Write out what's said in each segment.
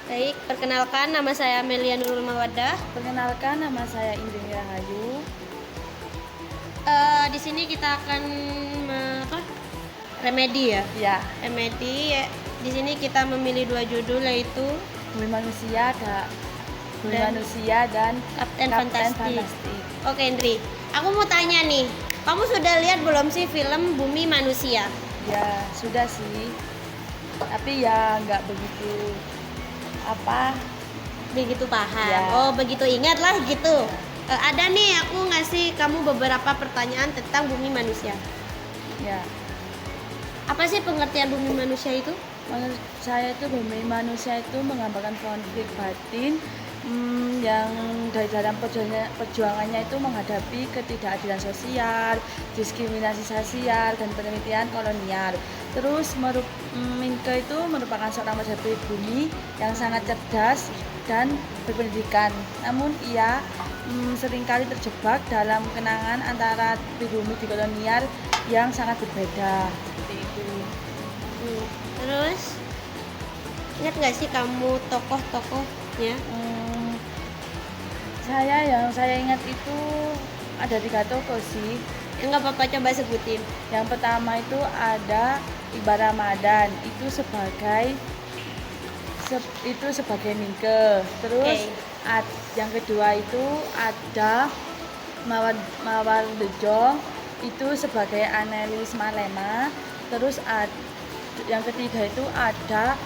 Baik, perkenalkan nama saya Amelia Nurul Mawaddah. Perkenalkan, nama saya Indri Rahayu. Di sini kita akan remedi ya. Ya, Remedi. Di sini kita memilih 2 judul yaitu Bumi Manusia Dan dan Kapten Kapten Fantastik. Fantastik. Oke, Indri. Aku mau tanya nih, kamu sudah lihat belum sih film Bumi Manusia? Ya, sudah sih. Tapi ya nggak begitu Begitu paham. Ya. Oh, begitu ingat lah gitu. Ada nih, aku ngasih kamu beberapa pertanyaan tentang Bumi Manusia. ya. Apa sih pengertian Bumi Manusia itu? Menurut saya itu bumi manusia itu menggambarkan konflik batin yang dari dalam perjuangannya itu menghadapi ketidakadilan sosial, diskriminasi sosial, dan penelitian kolonial. Terus Minke itu merupakan seorang manusia pribumi yang sangat cerdas dan berpendidikan. Namun ia seringkali terjebak dalam kenangan antara pribumi di kolonial yang sangat berbeda. Seperti itu. Terus ingat nggak sih kamu tokoh-tokohnya? Yang saya ingat itu ada 3 tokoh sih. Nggak apa-apa, coba sebutin. Yang pertama itu ada Iba Ramadan, itu sebagai Minke. Terus yang kedua itu ada Mawar Dejong, itu sebagai Annelies Malema. Terus yang ketiga itu ada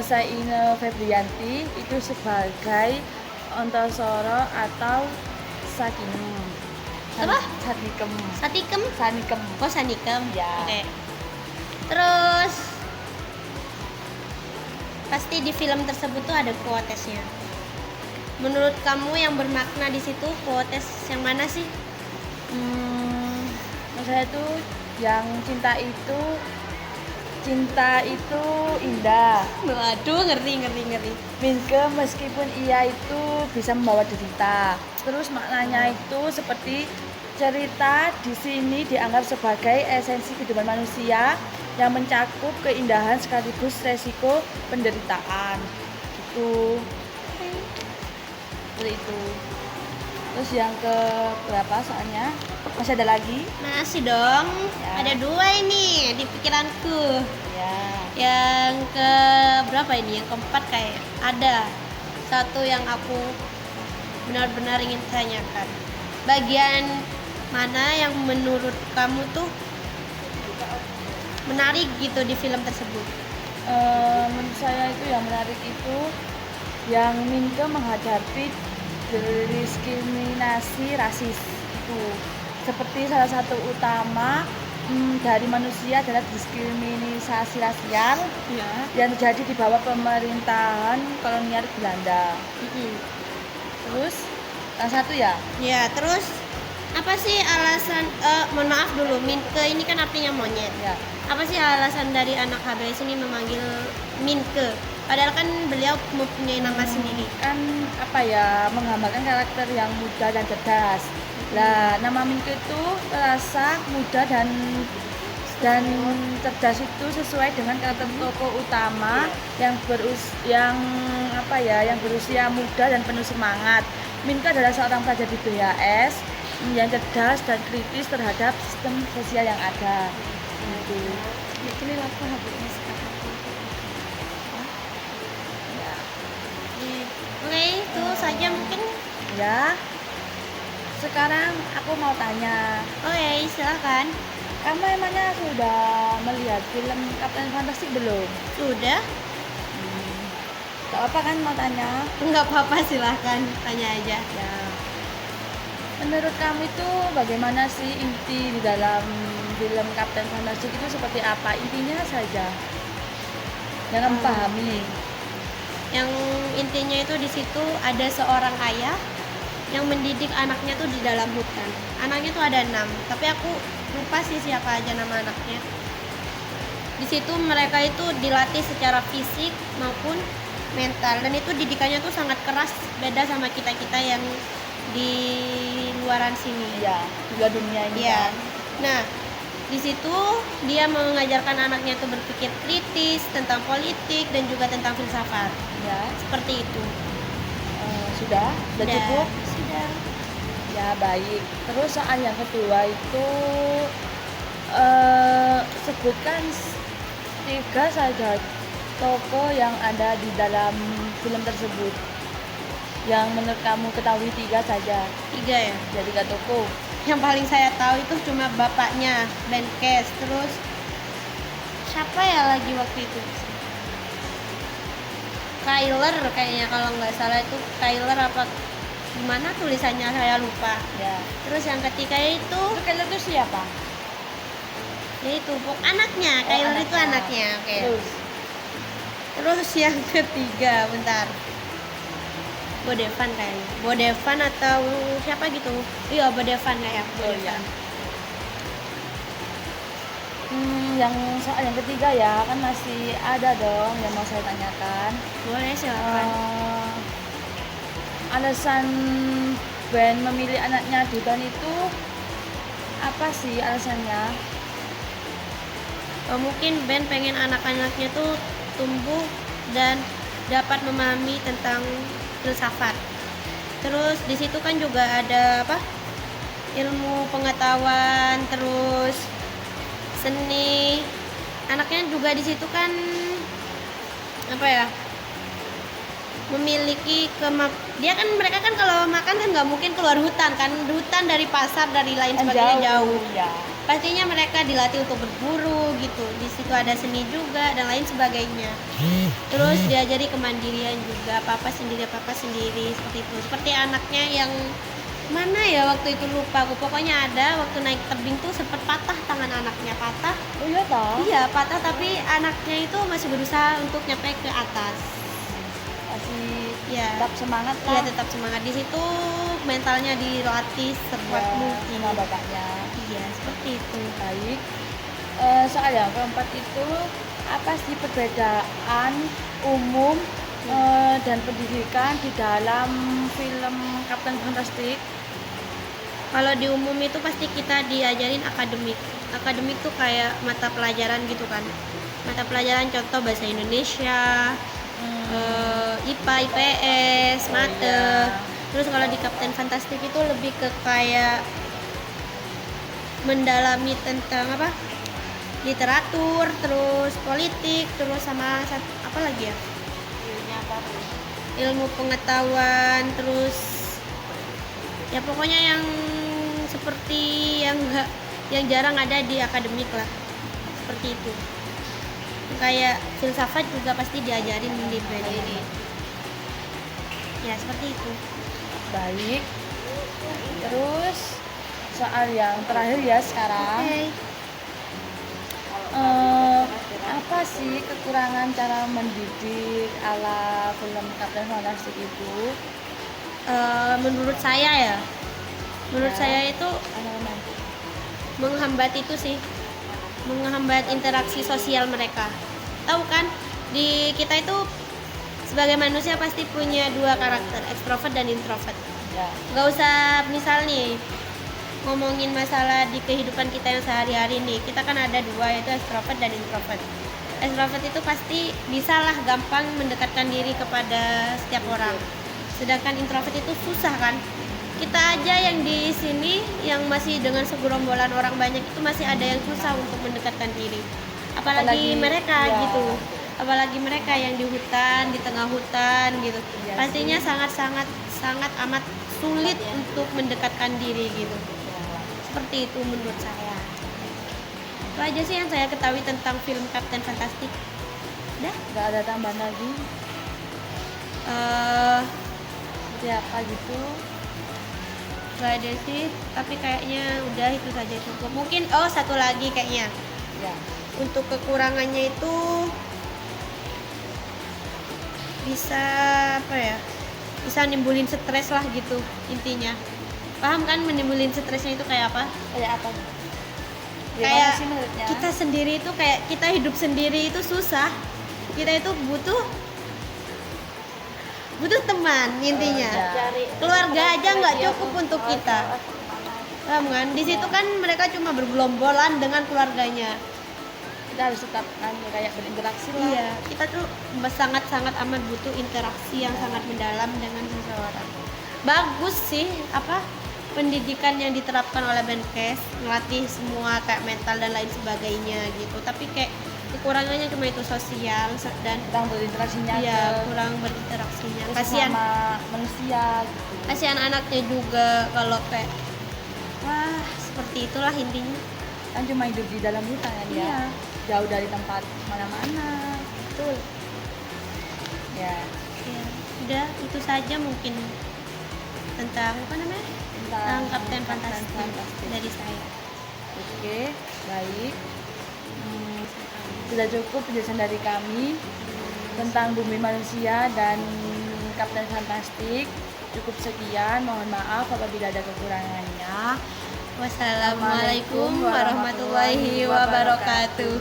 Saine Febrianti, itu sebagai Ontosoro atau Sakinum. Apa? Sanikem. Satikem? Oh, Sanikem. Ya. Oke. Terus pasti di film tersebut tuh ada quotesnya. Menurut kamu yang bermakna di situ quotes yang mana sih? Menurut saya tuh yang cinta itu indah. Waduh, ngeri. Minke meskipun ia itu bisa membawa derita. Terus maknanya itu seperti cerita di sini dianggap sebagai esensi kehidupan manusia yang mencakup keindahan sekaligus resiko penderitaan. Gitu. Seperti itu. Terus yang ke berapa soalnya? Masih ada lagi? Masih dong. Ya. Ada 2 ini di pikiranku. Ya. Yang ke berapa ini? Yang keempat kayak ada satu yang aku benar-benar ingin tanyakan. Bagian mana yang menurut kamu tuh menarik gitu di film tersebut? Menurut saya itu yang menarik itu yang Minke menghadapi diskriminasi rasis itu. Seperti salah satu utama dari manusia adalah diskriminasi rasial yang terjadi di bawah pemerintahan kolonial Belanda. Terus yang satu ya? Ya, terus apa sih alasan mohon maaf dulu, Minke ini kan artinya monyet. Ya. Apa sih alasan dari anak HBS ini memanggil Minke? Padahal kan beliau mempunyai nama sendiri. Kan menggambarkan karakter yang muda dan cerdas. Nah, nama Minke itu terasa muda dan cerdas itu sesuai dengan karakter tokoh utama yang berusia muda dan penuh semangat. Minke adalah seorang pelajar di BHS yang cerdas dan kritis terhadap sistem sosial yang ada. Gitu. Ini laku HBS. Oke, itu saja mungkin. Ya. Sekarang aku mau tanya. Oke, silakan. Kamu emangnya sudah melihat film Kapten Fantastik belum? Sudah? Gak apa kan mau tanya? Enggak apa-apa, silakan tanya aja. Ya. Menurut kamu itu bagaimana sih inti di dalam film Kapten Fantastik itu seperti apa? Intinya saja. Yang kamu pahami. Yang intinya itu di situ ada seorang ayah yang mendidik anaknya tuh di dalam hutan. Anaknya tuh ada 6, tapi aku lupa sih siapa aja nama anaknya. Di situ mereka itu dilatih secara fisik maupun mental, dan itu didikannya tuh sangat keras, beda sama kita-kita yang di luaran sini. Iya, juga dunia ini. Iya. Kan? Nah, Di situ dia mengajarkan anaknya itu berpikir kritis tentang politik dan juga tentang filsafat. Ya. Seperti itu. Sudah cukup. Sudah. Ya, baik. Terus soal yang kedua itu sebutkan 3 saja tokoh yang ada di dalam film tersebut. Yang menurut kamu ketahui 3 saja. 3 ya. Jadi 3 tokoh. Yang paling saya tahu itu cuma bapaknya Ben Kes, terus siapa ya lagi waktu itu? Kyler kayaknya, kalau nggak salah itu Kyler apa gimana tulisannya saya lupa. Ya. Terus yang ketiga itu Kyler itu siapa? yaitu anaknya. Kyler itu anaknya. Oke. Terus yang ketiga, bentar. Bodevan kayaknya. Bodevan atau siapa gitu. Iya, Bodevan kayak. Bodevan. Yang soal yang ketiga ya, kan masih ada dong yang mau saya tanyakan. Boleh, silakan. Alasan Ben memilih anaknya Dutan itu apa sih alasannya? Mungkin Ben pengen anak-anaknya tuh tumbuh dan dapat memahami tentang filsafat. Terus di situ kan juga ada apa? Ilmu pengetahuan, terus seni. Anaknya juga di situ kan apa ya? Memiliki dia kan, mereka kan kalau makan kan nggak mungkin keluar hutan kan, hutan dari pasar dari lain sebagainya jauh. Ya. Pastinya mereka dilatih untuk berburu gitu. Di situ ada seni juga dan lain sebagainya. Terus diajari kemandirian juga, apa sendiri seperti itu. Seperti anaknya yang mana ya waktu itu lupa aku. Pokoknya ada waktu naik tebing tuh sempat patah tangan anaknya, patah. Oh iya toh? Iya, patah, tapi anaknya itu masih berusaha untuk nyampe ke atas. Masih Ya, tetap semangat iya lah. tetap semangat. Di situ mentalnya dilatih sekuat mungkin. Sama bapaknya. Iya, seperti itu. Baik. Soal yang keempat itu apa sih perbedaan umum dan pendidikan di dalam film Kapten Fantastik? Kalau di umum itu pasti kita diajarin akademik. Akademik tuh kayak mata pelajaran gitu kan. Mata pelajaran contoh bahasa Indonesia, IPA, IPS, mate. Iya. Terus kalau di Kapten Fantastik itu lebih ke kayak mendalami tentang apa? Literatur, terus politik, terus sama apa lagi ya? Ilmu pengetahuan, terus ya pokoknya yang seperti yang jarang ada di akademik lah. Seperti itu. Kayak filsafat juga pasti diajarin di ini. Ya, seperti itu. Baik. Terus soal yang terakhir ya sekarang. Oke. Apa sih kekurangan cara mendidik ala film Kapten Fantastik itu? Menurut saya saya itu Anak-anak. menghambat itu sih, menghambat interaksi sosial mereka. Tahu kan, di kita itu sebagai manusia pasti punya 2 karakter, ekstrovert dan introvert. Ya. Nggak usah misal nih ngomongin masalah di kehidupan kita yang sehari-hari nih, kita kan ada 2, yaitu ekstrovert dan introvert. Ekstrovert itu pasti bisalah gampang mendekatkan diri kepada setiap orang, sedangkan introvert itu susah kan. Kita aja yang di sini yang masih dengan segerombolan orang banyak itu masih ada yang susah untuk mendekatkan diri, apalagi mereka ya. gitu, apalagi mereka yang di hutan, di tengah hutan gitu. Ya, pastinya sangat amat sulit untuk mendekatkan diri gitu. Seperti itu menurut saya. Itu aja sih yang saya ketahui tentang film Kapten Fantastik. Udah? Nggak ada tambahan lagi? Seperti apa gitu? Gak ada sih, tapi kayaknya udah itu saja cukup. Mungkin satu lagi kayaknya. Ya. Untuk kekurangannya itu bisa apa ya? Bisa nimbulin stres lah gitu intinya. Paham kan menimbulin stresnya itu kayak apa? Kayak apa? Kayak sih menurutnya? kita sendiri itu kayak kita hidup sendiri itu susah. Kita itu butuh teman intinya. Ya. Keluarga aja nggak cukup untuk kita. Paham kan? Di situ kan mereka cuma bergelombolan dengan keluarganya. Kita harus tetap kayak berinteraksi lah. Iya, kita tuh sangat-sangat amat butuh interaksi yang sangat mendalam dengan seseorang. Bagus sih apa pendidikan yang diterapkan oleh Menkes, ngelatih semua kayak mental dan lain sebagainya gitu. Tapi kayak kekurangannya cuma itu sosial dan Kurang berinteraksinya iya, ke kurang berinteraksinya. terus Kasihan, sama manusia gitu. kasihan anaknya juga kalau kayak wah, seperti itulah intinya. Kan cuma hidup di dalam hutan kan ya. Iya. Jauh dari tempat mana-mana. Betul. Ya, Ya, udah itu saja mungkin tentang apa namanya? Tentang Kapten Fantastik dari saya. Oke, baik. Sudah cukup penjelasan dari kami tentang bumi manusia dan Kapten Fantastik. Cukup sekian, mohon maaf apabila ada kekurangannya. Wassalamualaikum warahmatullahi wabarakatuh.